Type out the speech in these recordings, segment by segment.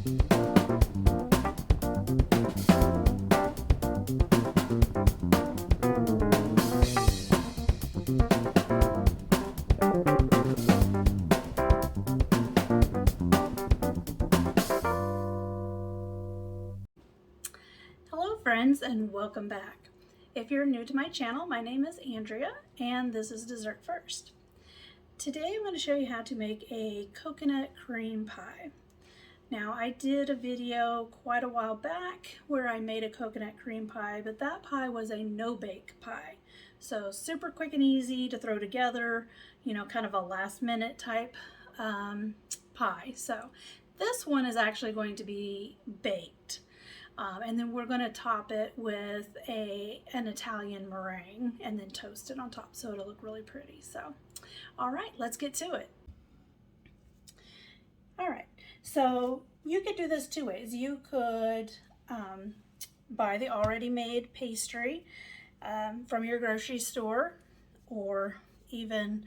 Hello friends, and welcome back. If you're new to my channel, my name is Andrea and this is Dessert First. Today I'm going to show you how to make a coconut cream pie. Now, I did a video quite a while back where I made a coconut cream pie, but that pie was a no-bake pie. So super quick and easy to throw together, you know, kind of a last minute type pie. So this one is actually going to be baked. And then we're going to top it with an Italian meringue and then toast it on top so it'll look really pretty. So, all right, let's get to it. All right, so you could do this two ways. You could buy the already made pastry from your grocery store, or even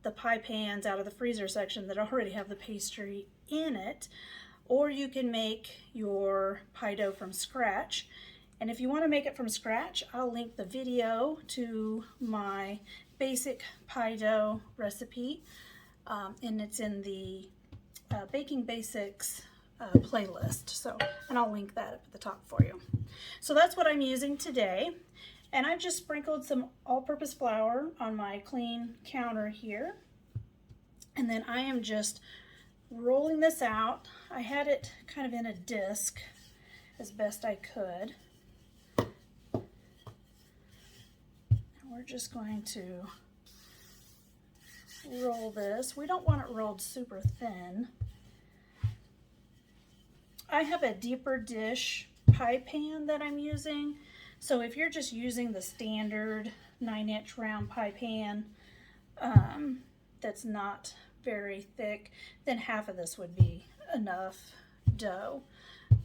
the pie pans out of the freezer section that already have the pastry in it. Or you can make your pie dough from scratch. And if you want to make it from scratch, I'll link the video to my basic pie dough recipe, and it's in the Baking Basics playlist. So, and I'll link that up at the top for you. So that's what I'm using today. And I've just sprinkled some all-purpose flour on my clean counter here. And then I am just rolling this out. I had it kind of in a disc as best I could. And we're just going to roll this. We don't want it rolled super thin. I have a deeper dish pie pan that I'm using. So if you're just using the standard 9-inch round pie pan that's not very thick, then half of this would be enough dough.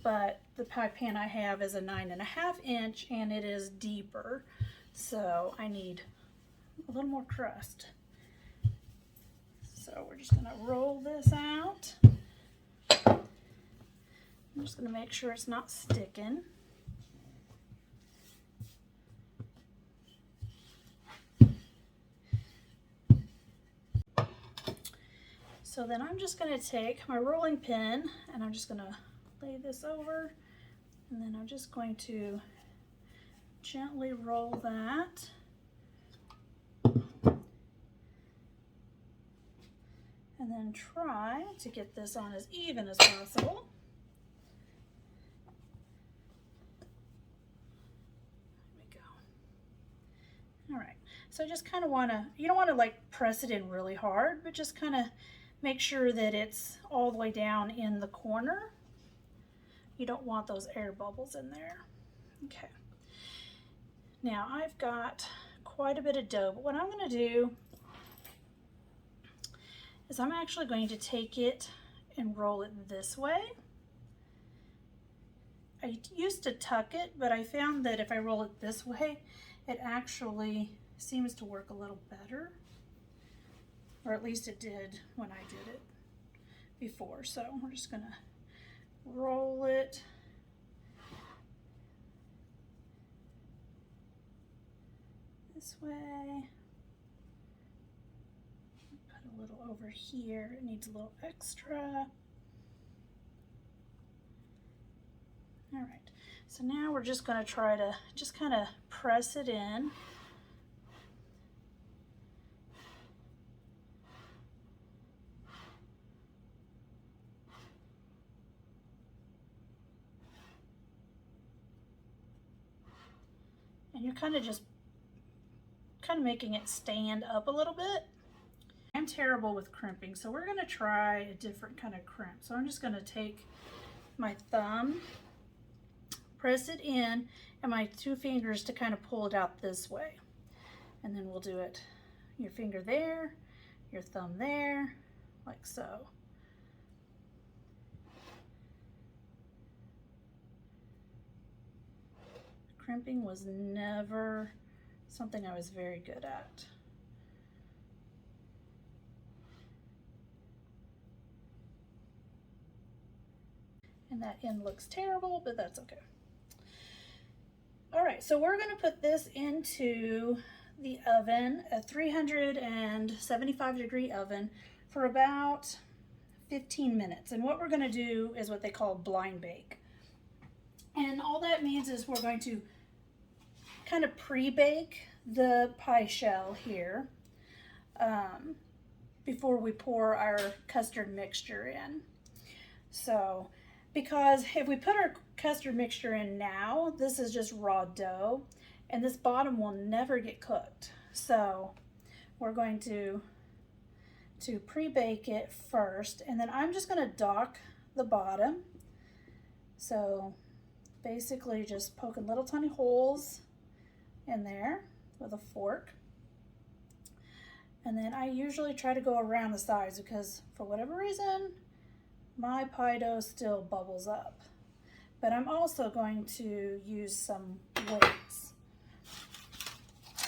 But the pie pan I have is a 9.5-inch and it is deeper, so I need a little more crust. So we're just going to roll this out. I'm just going to make sure it's not sticking. So then I'm just going to take my rolling pin and I'm just going to lay this over, and then I'm just going to gently roll that. And then try to get this on as even as possible. There we go. All right, so I just kind of want to, you don't want to like press it in really hard, but just kind of make sure that it's all the way down in the corner. You don't want those air bubbles in there. Okay. Now I've got quite a bit of dough, but what I'm going to do is I'm actually going to take it and roll it this way. I used to tuck it, but I found that if I roll it this way, it actually seems to work a little better. Or at least it did when I did it before. So we're just gonna roll it. This way. Put a little over here. It needs a little extra. All right. So now we're just gonna try to just kind of press it in. And you're kind of making it stand up a little bit. I'm terrible with crimping, so we're going to try a different kind of crimp. So I'm just going to take my thumb, press it in, and my two fingers to kind of pull it out this way. And then we'll do it, your finger there, your thumb there, like so. Crimping was never something I was very good at. And that end looks terrible, but that's okay. All right, so we're gonna put this into the oven, a 375-degree oven, for about 15 minutes. And what we're gonna do is what they call blind bake. And all that means is we're going to kind of pre-bake the pie shell here before we pour our custard mixture in. So, because if we put our custard mixture in now, this is just raw dough, and this bottom will never get cooked. So we're going to pre-bake it first, and then I'm just gonna dock the bottom. So basically just poking little tiny holes in there with a fork. And then I usually try to go around the sides because for whatever reason, my pie dough still bubbles up. But I'm also going to use some weights.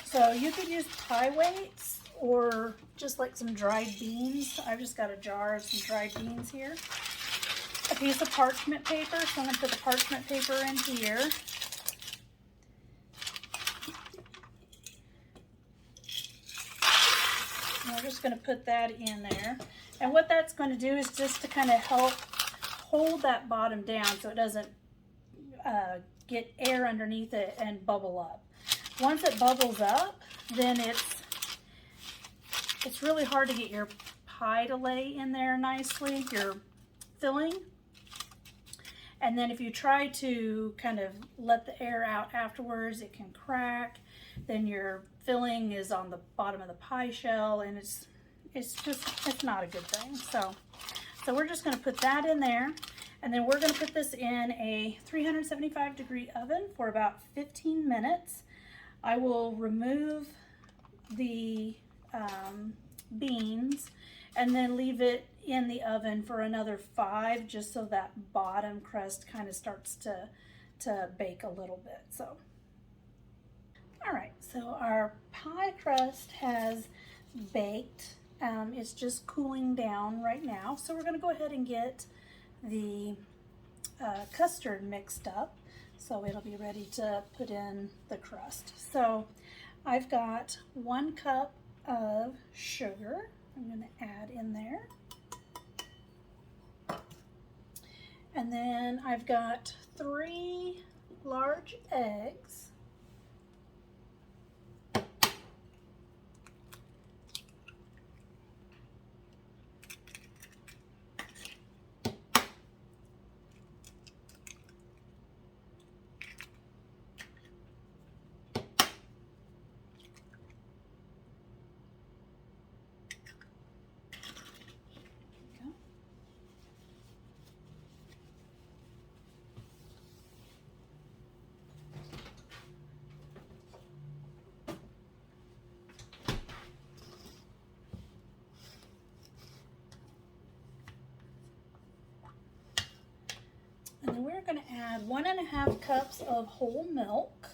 So you could use pie weights or just like some dried beans. I've just got a jar of some dried beans here. A piece of parchment paper, so I'm going to put the parchment paper in here. And we're just going to put that in there. And what that's going to do is just to kind of help hold that bottom down so it doesn't get air underneath it and bubble up. Once it bubbles up, then it's really hard to get your pie to lay in there nicely, your filling. And then if you try to kind of let the air out afterwards, it can crack. Then your filling is on the bottom of the pie shell, and it's not a good thing. So we're just going to put that in there, and then we're going to put this in a 375-degree oven for about 15 minutes. I will remove the beans and then leave it in the oven for another 5, just so that bottom crust kind of starts to bake a little bit. So, all right, so our pie crust has baked. It's just cooling down right now. So we're gonna go ahead and get the custard mixed up so it'll be ready to put in the crust. So I've got 1 cup of sugar I'm gonna add in there. And then I've got 3 large eggs. And then we're going to add 1½ cups of whole milk.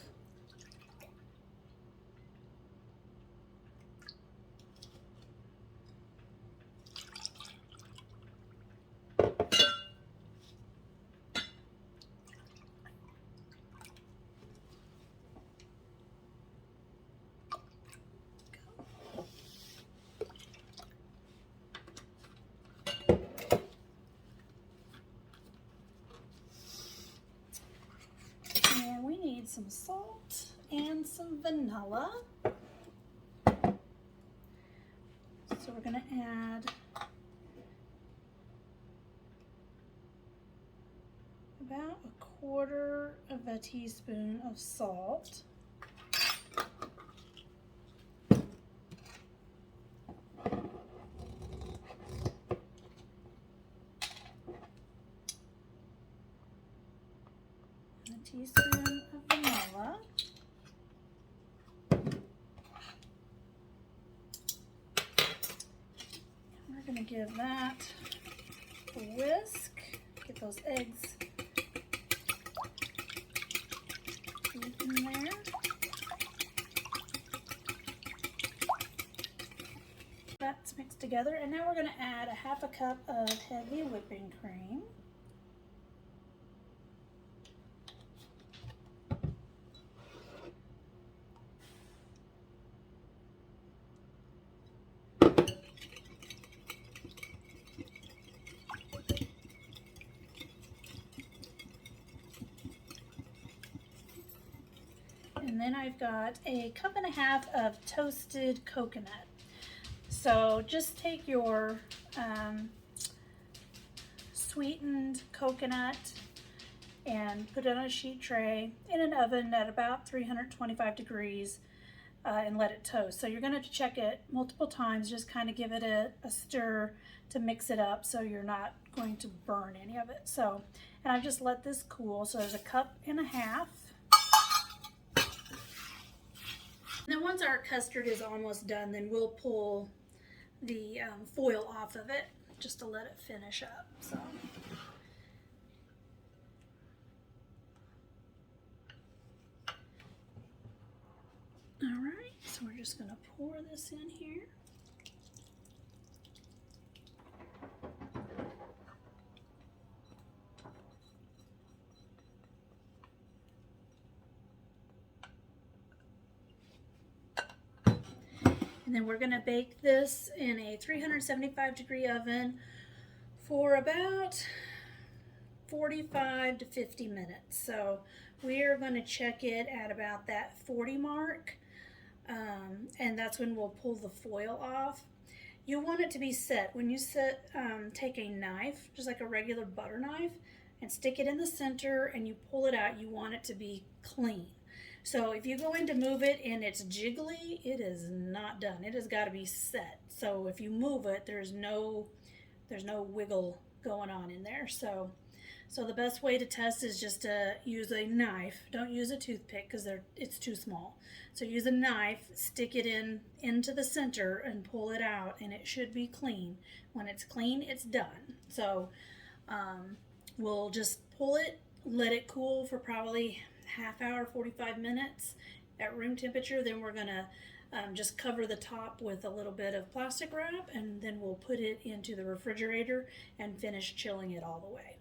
And we need some salt and some vanilla. So we're going to add about 1/4 teaspoon of salt. A teaspoon of vanilla. We're going to give that a whisk. Get those eggs in there. That's mixed together, and now we're going to add 1/2 cup of heavy whipping cream. and then I've got a cup and a half of toasted coconut. So just take your sweetened coconut and put it on a sheet tray in an oven at about 325 degrees and let it toast. So you're going to check it multiple times, just kind of give it a stir to mix it up so you're not going to burn any of it. So, and I've just let this cool. So there's a cup and a half. And then once our custard is almost done, then we'll pull the foil off of it just to let it finish up. So. All right, so we're just going to pour this in here. And then we're going to bake this in a 375 degree oven for about 45 to 50 minutes. So we are going to check it at about that 40 mark, and that's when we'll pull the foil off. You want it to be set. When you take a knife, just like a regular butter knife, and stick it in the center and you pull it out, you want it to be clean. So if you go in to move it and it's jiggly, it is not done. It has got to be set. So if you move it, there's no wiggle going on in there. So the best way to test is just to use a knife. Don't use a toothpick because it's too small. So use a knife, stick it into the center and pull it out, and it should be clean. When it's clean, it's done. So we'll just pull it, let it cool for probably half hour, 45 minutes at room temperature. Then we're gonna just cover the top with a little bit of plastic wrap, and then we'll put it into the refrigerator and finish chilling it all the way.